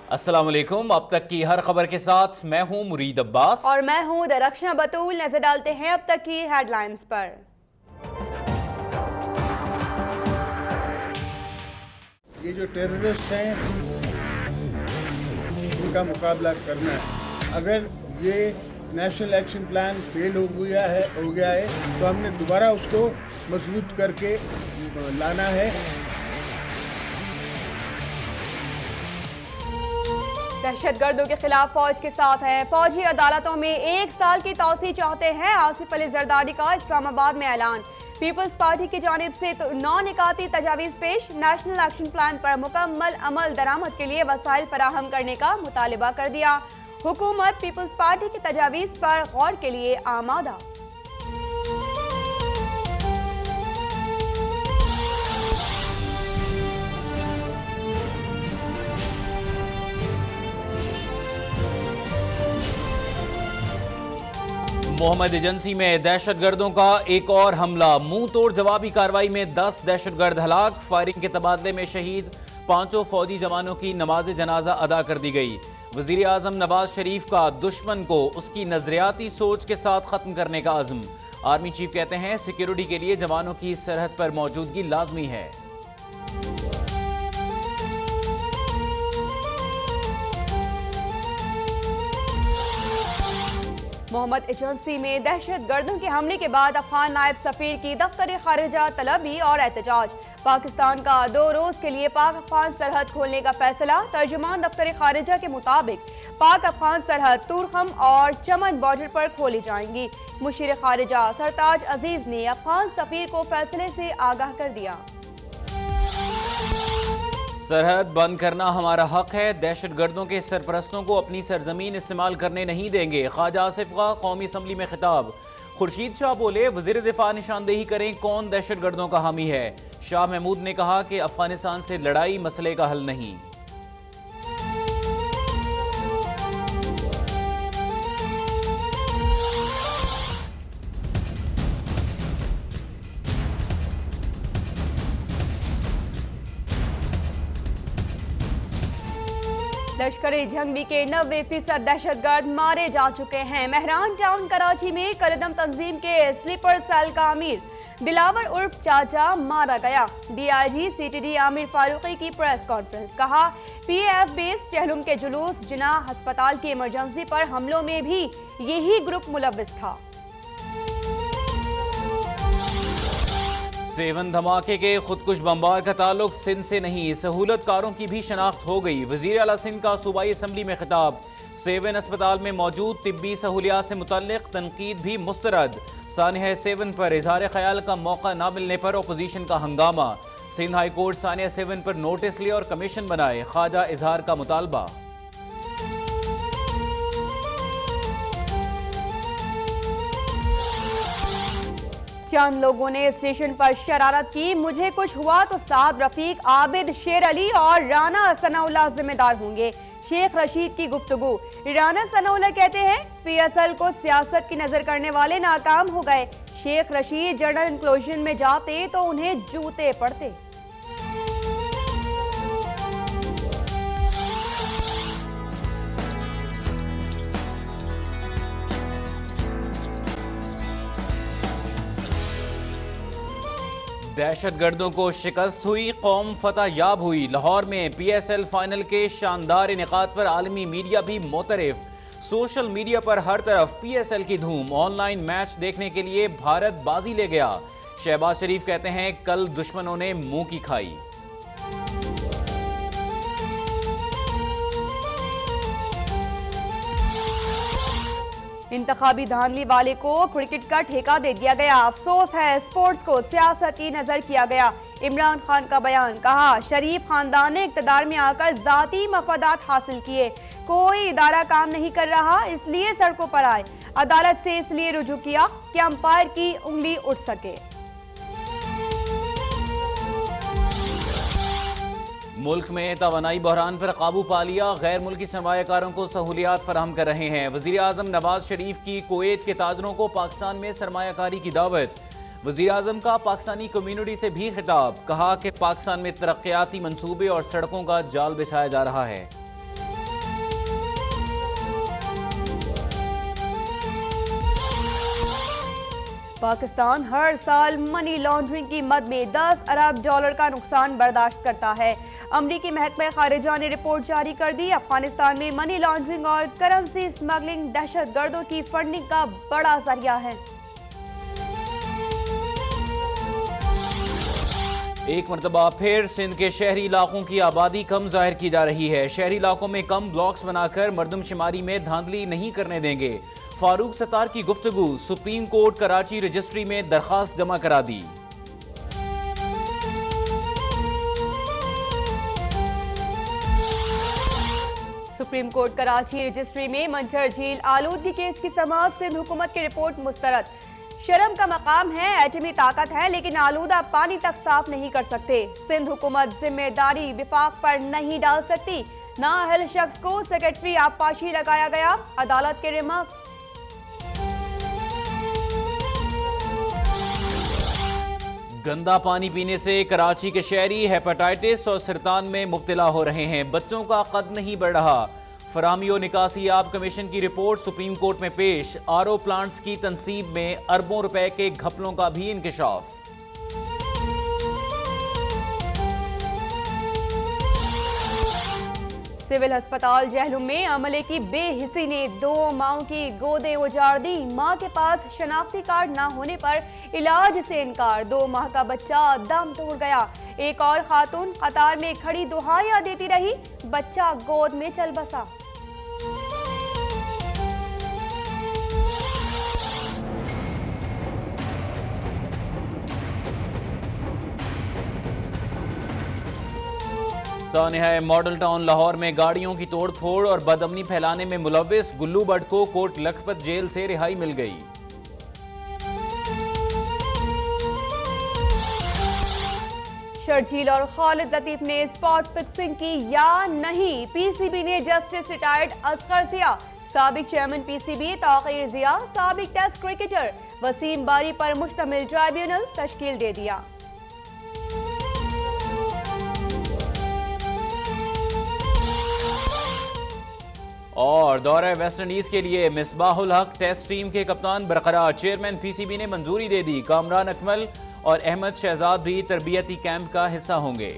अस्सलाम वालेकुम। अब तक की हर खबर के साथ मैं हूं मुरीद अब्बास और मैं हूं दरख्शां बतूल। नजर डालते हैं अब तक की हेडलाइंस पर। ये जो टेररिस्ट हैं इनका मुकाबला करना है। अगर ये नेशनल एक्शन प्लान फेल हो गया है तो हमने दोबारा उसको मजबूत करके लाना है। दहशतगर्दों के खिलाफ फौज के साथ है। फौजी अदालतों में 1 साल की तौसी चाहते हैं। आसिफ अली जरदारी का इस्लामाबाद में ऐलान। पीपल्स पार्टी की जानिब से 9 निकाती तजावीज़ पेश। नेशनल एक्शन प्लान पर मुकम्मल अमल दरामद के लिए वसाइल फराहम करने का मुतालिबा कर दिया। हुकूमत पीपल्स पार्टी की तजावीज़ पर गौर के लिए आमादा। मोहम्मद एजेंसी में दहशतगर्दों का एक और हमला। मुंह तोड़ जवाबी कार्रवाई में 10 दहशतगर्द हलाक। फायरिंग के तबादले में शहीद 5 फौजी जवानों की नमाज जनाजा अदा कर दी गई। वजीर आजम नवाज शरीफ का दुश्मन को उसकी नजरियाती सोच के साथ खत्म करने का अज़्म। आर्मी चीफ कहते हैं सिक्योरिटी के लिए जवानों की सरहद पर मौजूदगी लाजमी है। मोहम्मद एजेंसी में दहशतगर्दों के हमले के बाद अफगान नायब सफीर की दफ्तर खारिजा तलबी और एहतजाज। पाकिस्तान का 2 रोज के लिए पाक अफगान सरहद खोलने का फैसला। तर्जुमान दफ्तर खारिजा के मुताबिक पाक अफगान सरहद तुरखम और चमन बॉर्डर पर खोली जाएंगी। मुशीर खारिजा सरताज अजीज ने अफगान सफीर को फैसले से आगाह कर दिया। सरहद बंद करना हमारा हक है। दहशतगर्दों के सरपरस्तों को अपनी सरजमीन इस्तेमाल करने नहीं देंगे। ख्वाजा आसिफ का कौमी असम्बली में खिताब। खुर्शीद शाह बोले वजीर दिफा निशानदेही करें कौन दहशतगर्दों का हामी है। शाह महमूद ने कहा कि अफगानिस्तान से लड़ाई मसले का हल नहीं। लश्करी जंगी के 90% दहशतगर्द मारे जा चुके हैं। मेहरान टाउन कराची में कलदम तंजीम के स्लीपर सेल का अमीर दिलावर उर्फ चाचा मारा गया। DIG CTD आमिर फारूकी की प्रेस कॉन्फ्रेंस। कहा PAF बेस चहलुम के जुलूस जिनाह अस्पताल की इमरजेंसी पर हमलों में भी यही ग्रुप मुलव्विस था। 7 धमाके के खुदकुश बमबार का ताल्लुक सिंध से नहीं। सहूलतकारों की भी शनाख्त हो गई। वजीर आला सिंध का सूबाई असम्बली में खिताब। 7 अस्पताल में मौजूद तिब्बी सहूलियात से मुतल्लिक तनकीद भी मुस्तरद। सानिया 7 पर इजहार ख्याल का मौका न मिलने पर अपोजिशन का हंगामा। सिंध हाई कोर्ट सानिया 7 पर नोटिस ले और कमीशन बनाए। ख्वाजा इजहार का मुतालबा। चंद लोगों ने स्टेशन पर शरारत की। मुझे कुछ हुआ तो साद रफीक, आबिद, शेर अली और राना सनाउल्लाह जिम्मेदार होंगे। शेख रशीद की गुफ्तगू। राना सनाउल्लाह कहते हैं PSL को सियासत की नजर करने वाले नाकाम हो गए। शेख रशीद जनरल इंक्लूजन में जाते तो उन्हें जूते पड़ते। दहशतगर्दों को शिकस्त हुई, कौम फतह याब हुई। लाहौर में PSL फाइनल के शानदार इनेकाद पर आलमी मीडिया भी मोतरफ। सोशल मीडिया पर हर तरफ PSL की धूम। ऑनलाइन मैच देखने के लिए भारत बाजी ले गया। शहबाज शरीफ कहते हैं कल दुश्मनों ने मुंह की खाई। इंतखाबी धांधली वाले को क्रिकेट का ठेका दे दिया गया। अफसोस है स्पोर्ट्स को सियासत की नजर किया गया। इमरान खान का बयान। कहा शरीफ खानदान ने इक़्तिदार में आकर जाती मफादात हासिल किए। कोई इदारा काम नहीं कर रहा इसलिए सड़कों पर आए। अदालत से इसलिए रुजू किया कि अंपायर की उंगली उठ सके। मुल्क में तवानाई बहरान पर काबू पा लिया। गैर मुल्की सरमायाकारों को सहूलियात फराहम कर रहे हैं। वजीर आजम नवाज शरीफ की कुवैत के ताजरों को पाकिस्तान में सरमायाकारी की दावत। वजीर आजम का पाकिस्तानी कम्युनिटी से भी खिताब। कहा कि पाकिस्तान में तरक्याती मंसूबे और सड़कों का जाल बिछाया जा रहा है। पाकिस्तान हर साल मनी लॉन्ड्रिंग की मद में 10 अरब डॉलर का नुकसान बर्दाश्त करता है। अमरीकी महकमा खारिजा ने रिपोर्ट जारी कर दी। अफगानिस्तान में मनी लॉन्ड्रिंग और करेंसी स्मगलिंग दहशत गर्दों की फंडिंग का बड़ा जरिया है। एक मरतबा फिर सिंध के शहरी इलाकों की आबादी कम जाहिर की जा रही है। शहरी इलाकों में कम ब्लॉक्स बनाकर मरदमशुमारी में धांधली नहीं करने देंगे। फारूक सत्तार की गुफ्तगू, सुप्रीम कोर्ट कराची रजिस्ट्री में दरखास्त जमा करा दी। सुप्रीम कोर्ट कराची रजिस्ट्री में मंझर झील आलूदगी केस की समाअत सिंध हुकूमत की रिपोर्ट मुस्तरद। शर्म का मकाम है, एटमी ताकत है, लेकिन आलूदा पानी तक साफ नहीं कर सकते। सिंध हुकूमत जिम्मेदारी विफाक पर नहीं डाल सकती। नाअहल शख्स को सेक्रेटरी आबपाशी लगाया गया। अदालत के रिमार्क्स। गंदा पानी पीने से कराची के शहरी हेपेटाइटिस और सरतान में मुब्तला हो रहे हैं। बच्चों का कद नहीं बढ़ रहा। फराहमी और निकासी आब कमीशन की रिपोर्ट सुप्रीम कोर्ट में पेश। आरओ प्लांट्स की तनसीब में अरबों रुपए के घपलों का भी इंकशाफ। सिविल अस्पताल जहलुम में अमले की बेहिसी ने 2 माओं की गोदे उजाड़ दी। मां के पास शनाख्ती कार्ड ना होने पर इलाज से इनकार। 2 माह का बच्चा दम तोड़ गया। एक और खातून कतार में खड़ी दुहाइयां देती रही। बच्चा गोद में चल बसा। सानिहा मॉडल टाउन लाहौर में गाड़ियों की तोड़फोड़ और बदअमनी फैलाने में मुलव्विस गुल्लू भट्ट को कोट लखपत जेल से रिहाई मिल गई। शर्जील और खालिद लतीफ ने स्पॉट फिक्सिंग की या नहीं? पीसीबी ने जस्टिस रिटायर्ड असगर जिया, साबिक चेयरमैन पीसीबी ताक़ीर जिया, साबिक टेस्ट क्रिकेटर वसीम बारी पर मुश्तमिल ट्राइब्यूनल तश्कील दे दिया। और दौरे वेस्ट इंडीज के लिए मिसबाहुल हक टेस्ट टीम के कप्तान बरकरार। चेयरमैन पीसीबी ने मंजूरी दे दी। कामरान अकमल और अहमद शहजाद भी तरबियती कैंप का हिस्सा होंगे।